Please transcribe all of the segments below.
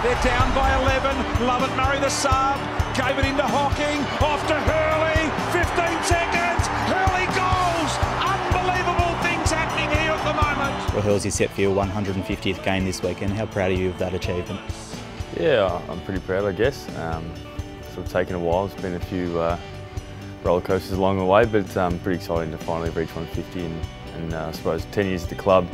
They're down by 11. Lovett Murray, the sub, gave it into Hocking, off to Hurley. 15 seconds. Hurley goals. Unbelievable things happening here at the moment. Well, Hurley's set for your 150th game this weekend. How proud are you of that achievement? Yeah, I'm pretty proud, I guess. Sort of taken a while. There's been a few roller coasters along the way, but it's pretty exciting to finally reach 150. And I suppose 10 years at the club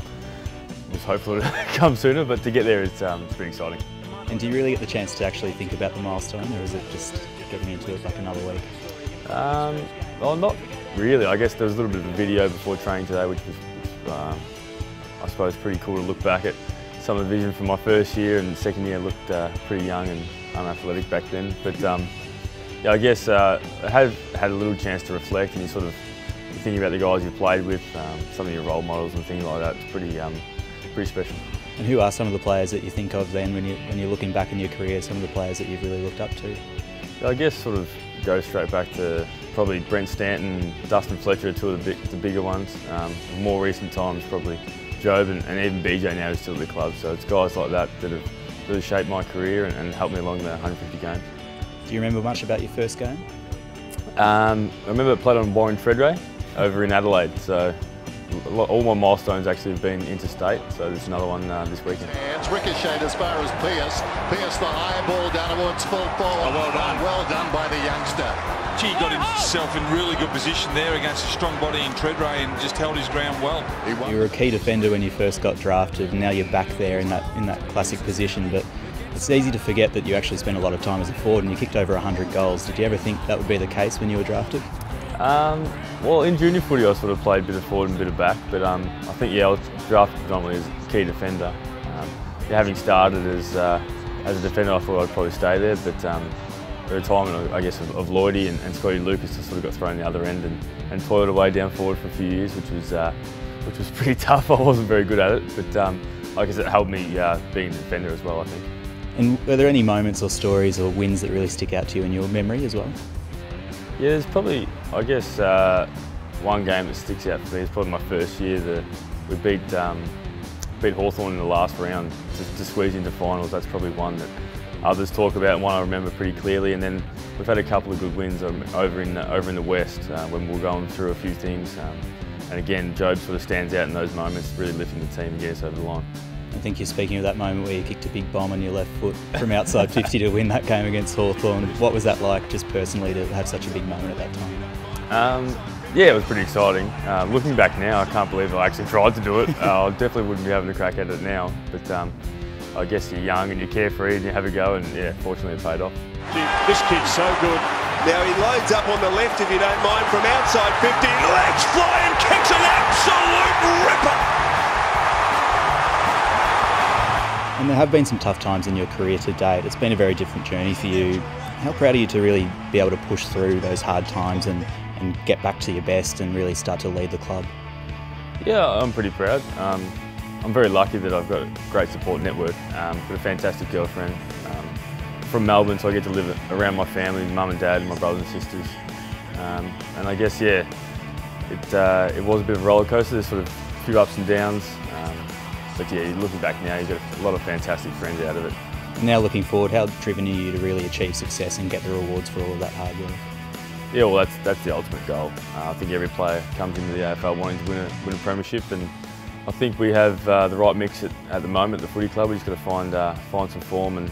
was hopeful to come sooner, but to get there, it's pretty exciting. And do you really get the chance to actually think about the milestone, or is it just getting into it like another week? Well, not really. I guess there was a little bit of a video before training today, which was, I suppose, pretty cool to look back at some of the vision from my first year, and second year looked pretty young and unathletic back then. But yeah, I guess I have had a little chance to reflect, and you sort of thinking about the guys you've played with, some of your role models and things like that. It's pretty special. And who are some of the players that you think of then when you're looking back in your career, some of the players that you've really looked up to? I guess sort of go straight back to probably Brent Stanton, Dustin Fletcher, two of the bigger ones. More recent times probably Job and even BJ now is still at the club. So it's guys like that that have really shaped my career and helped me along the 150 games. Do you remember much about your first game? I remember I played on Warren Fredray over in Adelaide. So all my milestones actually have been interstate, so there's another one this weekend. It's ricocheted as far as Pierce. Pierce, the high ball down towards full forward. Oh, well done. Well done by the youngster. Gee, he got himself in really good position there against a strong body in Treadray and just held his ground well. You were a key defender when you first got drafted, and now you're back there in that classic position. But it's easy to forget that you actually spent a lot of time as a forward, and you kicked over 100 goals. Did you ever think that would be the case when you were drafted? Well, in junior footy I sort of played a bit of forward and a bit of back, but I think, yeah, I was drafted predominantly as a key defender. Having started as a defender, I thought I'd probably stay there, but the retirement, I guess, of Lloydie and Scotty Lucas, I sort of got thrown the other end and toiled away down forward for a few years, which was pretty tough. I wasn't very good at it, but I guess it helped me being a defender as well, I think. And were there any moments or stories or wins that really stick out to you in your memory as well? Yeah, there's probably, I guess, one game that sticks out for me. It's probably my first year. We beat Hawthorn in the last round to squeeze into finals. That's probably one that others talk about, and one I remember pretty clearly. And then we've had a couple of good wins over in the West when we're going through a few things. And again, Job sort of stands out in those moments, really lifting the team and getting us over the line. I think you're speaking of that moment where you kicked a big bomb on your left foot from outside 50 to win that game against Hawthorn. What was that like, just personally, to have such a big moment at that time? Yeah, it was pretty exciting. Looking back now, I can't believe I actually tried to do it. I definitely wouldn't be having a crack at it now, but I guess you're young and you're carefree and you have a go, and yeah, fortunately it paid off. This kid's so good. Now he loads up on the left, if you don't mind, from outside 50. Legs fly and kicks an absolute ripper. And there have been some tough times in your career to date. It's been a very different journey for you. How proud are you to really be able to push through those hard times and get back to your best and really start to lead the club? Yeah, I'm pretty proud. I'm very lucky that I've got a great support network. Got a fantastic girlfriend from Melbourne, so I get to live around my family, mum and dad and my brothers and sisters. And I guess, yeah, it was a bit of a roller coaster. There's sort of a few ups and downs. But yeah, looking back now, you've got a lot of fantastic friends out of it. Now looking forward, how driven are you to really achieve success and get the rewards for all of that hard work? Yeah, well, that's the ultimate goal. I think every player comes into the AFL wanting to win a premiership, and I think we have the right mix at the moment at the footy club. We've just got to find some form and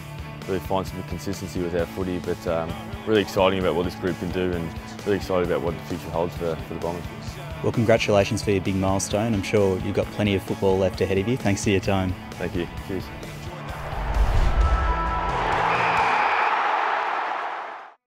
really find some consistency with our footy. But really exciting about what this group can do, and really excited about what the future holds for the Bombers. Well, congratulations for your big milestone. I'm sure you've got plenty of football left ahead of you. Thanks for your time. Thank you. Cheers.